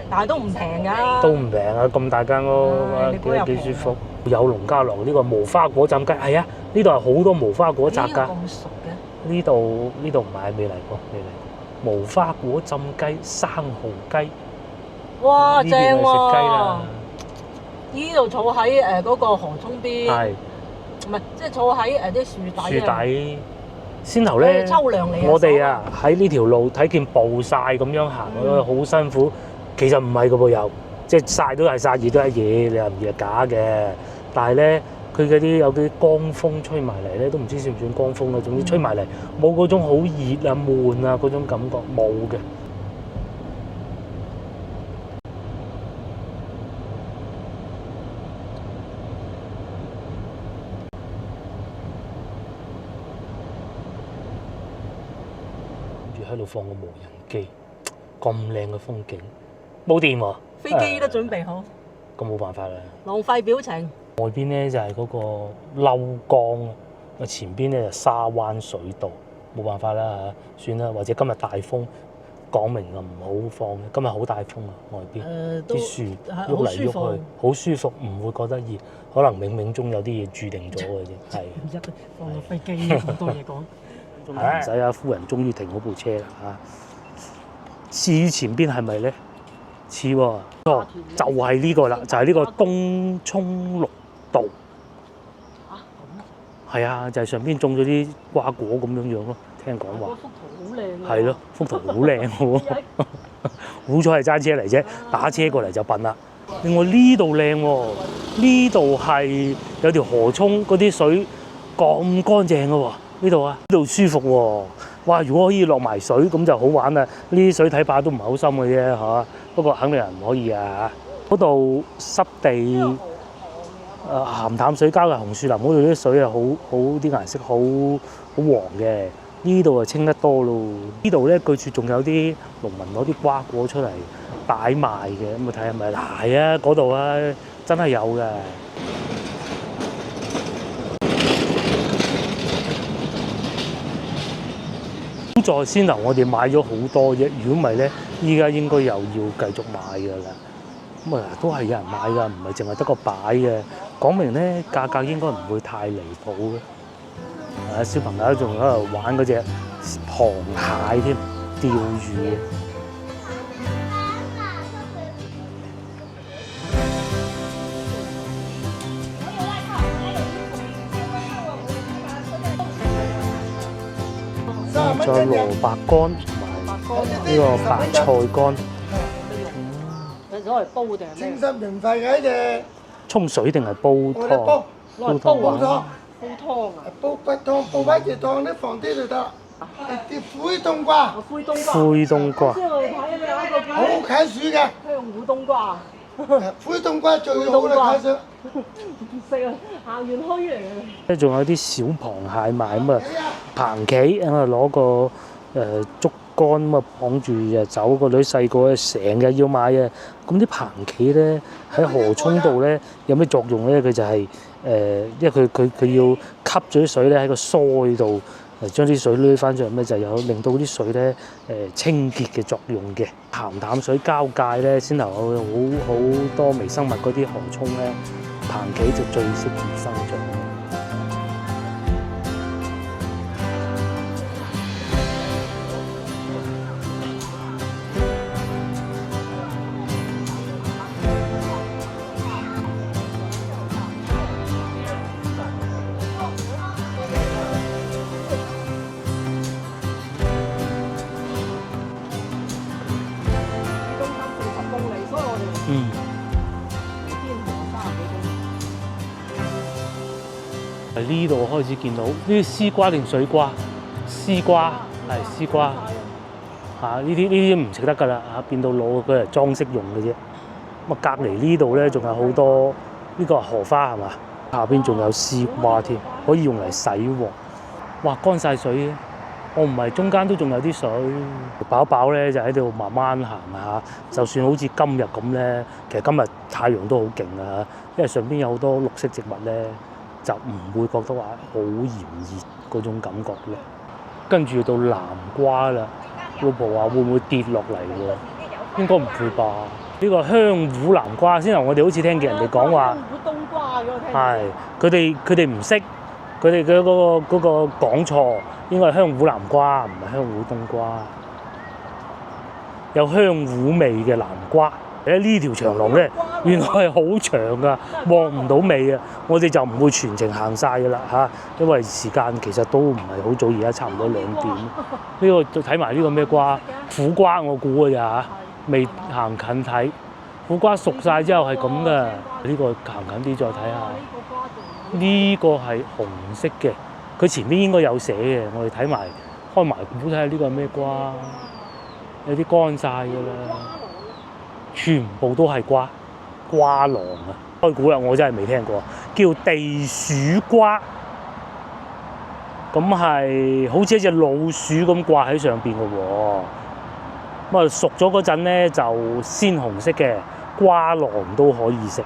但係都唔平㗎。都唔平啊！咁大間屋，幾舒服。有農家樂呢個無花果浸雞，係啊！呢度係好多無花果雜㗎。咁熟嘅？呢度唔係未嚟過，無花果浸雞、生蠔雞，哇正喎！呢度坐喺嗰個河涌邊，唔係即係坐喺啲樹底。樹底先頭咧，我哋啊喺呢條路睇見暴曬咁樣行，好辛苦。其實唔係個噃，又即係曬都係曬，熱都係熱，你又唔熱係假嘅。但係咧。佢嗰啲有啲江風吹埋嚟咧，都唔知算唔算江風啦。總之吹埋嚟冇嗰種好熱啊、悶啊嗰種感覺，冇嘅。跟住喺度放個無人機，咁靚嘅風景，冇電喎。飛機都準備好。咁冇辦法啦。浪費表情。外邊咧就係嗰個嬲江啊，前邊咧就沙灣水道，冇辦法啦嚇，算啦。或者今日大風講明啊，唔好放嘅。今日好大風啊，外邊都啲樹係喐嚟喐好舒服去，好舒服，唔會覺得熱。可能冥冥中有啲嘢注定咗嘅啫，係。一放個飛機咁多嘢講，唔使啊！夫人終於停好部車啦嚇。至於前邊係咪咧？似喎，就係呢個啦，就係呢個東涌綠道。係啊，就係上邊種咗啲瓜果咁樣樣咯。聽講話。幅圖好靚啊！係咯，幅圖好靚喎。好彩係揸車嚟啫，打車過嚟就笨啦。另外呢度靚喎，呢度係有條河涌，嗰啲水咁乾淨嘅喎。呢度啊，呢度舒服喎。哇！如果可以落埋水咁就好玩啦。呢啲水睇怕都唔係好深嘅啫嚇，不過肯定係唔可以啊。嗰度濕地鹹淡水交嘅紅樹林嗰度啲水係好啲顏色好黃嘅。呢度就清得多咯。呢度咧據說仲有啲農民攞啲瓜果出嚟擺賣嘅，咁啊睇下咪係啊嗰度啊，真係有嘅。在先頭我哋買咗好多啫，如果唔係咧，依家應該又要繼續買㗎啦。咁啊都係有人買㗎，唔係淨係得個擺嘅。講明咧價格應該唔會太離譜嘅。小朋友仲喺度玩嗰隻螃蟹添，釣魚。仲有蘿蔔乾同埋呢個白菜乾。你攞嚟煲定係咩？清濕潤肺嘅啫，沖水定係煲湯？攞嚟煲煲湯，啊！煲湯啊！煲骨湯，煲乜嘢湯咧放啲就得。啲灰冬瓜，灰冬瓜。灰冬瓜。先我哋睇有一個好解暑嘅。香芋冬瓜。灰冬瓜最好啦，解暑。唔食啊，行完墟嚟嘅。咧仲有啲小螃蟹賣咁啊，蟛蜞咁啊攞個竹竿咁啊綁住就走。個女細個成日要買啊。咁啲蟛蜞咧喺河涌度咧有咩作用咧？佢就係因為佢要吸咗啲水咧喺個腮度，將啲水濾翻上嚟，就有令到啲水咧清潔嘅作用嘅。鹹淡水交界咧，先頭有好多微生物嗰啲河涌咧，蟛蜞就最適宜生長。呢度開始見到呢啲絲瓜定水瓜？絲瓜係絲瓜嚇，呢啲唔食得㗎啦嚇，變到老佢係裝飾用嘅啫。咁啊隔離呢度咧仲有好多呢個係荷花係嘛？下邊仲有絲瓜添，可以用嚟洗鑊。哇乾晒水，我唔係中間都仲有啲水，飽飽咧就喺度慢慢行下。就算好似今日咁咧，其實今日太陽都好勁啊，因為上邊有好多綠色植物咧。就唔會覺得話好炎熱嗰種感覺咧。跟住到南瓜啦，老婆話會唔會跌落嚟喎？應該唔會吧？呢個香芋南瓜先頭我哋好似聽見人哋講話，香芋冬瓜嘅我聽。係佢哋唔識，佢哋嘅嗰個講錯，應該係香芋南瓜，唔係香芋冬瓜。有香芋味嘅南瓜。呢條長廊咧，原來係好長噶，望唔到尾啊！我哋就唔會全程行晒噶啦嚇，因為時間其實都唔係好早，而家差唔多2點。呢個睇埋呢個咩瓜？苦瓜我估㗎咋嚇，未行近睇。苦瓜熟晒之後係咁噶，呢個行近啲再睇下。呢個係紅色嘅，佢前面應該有寫嘅，我哋睇埋開埋估睇下呢個係咩瓜？有啲乾晒㗎啦。全部都係瓜囊啊！開估啦，我真係未聽過，叫地鼠瓜。咁係好似一隻老鼠咁掛喺上邊嘅喎。咁啊熟咗嗰陣咧就鮮紅色嘅瓜囊都可以食。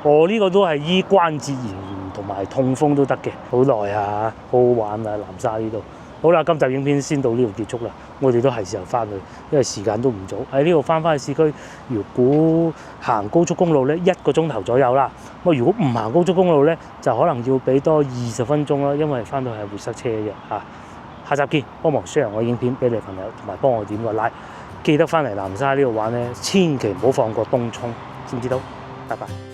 呢個都係醫關節炎同埋痛風都得嘅。好耐啊，好好玩啊！南沙呢度好啦，今集影片先到呢度結束啦。我哋都係時候翻去，因為時間都唔早。喺呢度翻去市區，如果行高速公路咧，1個鐘頭左右啦。咁如果唔行高速公路咧，就可能要俾多20分鐘啦，因為翻到係會塞車嘅嚇。下集見，幫忙 share 我影片俾你朋友，同埋幫我點個 like。記得翻嚟南沙呢度玩咧，千祈唔好放過東涌，知唔知道？拜拜。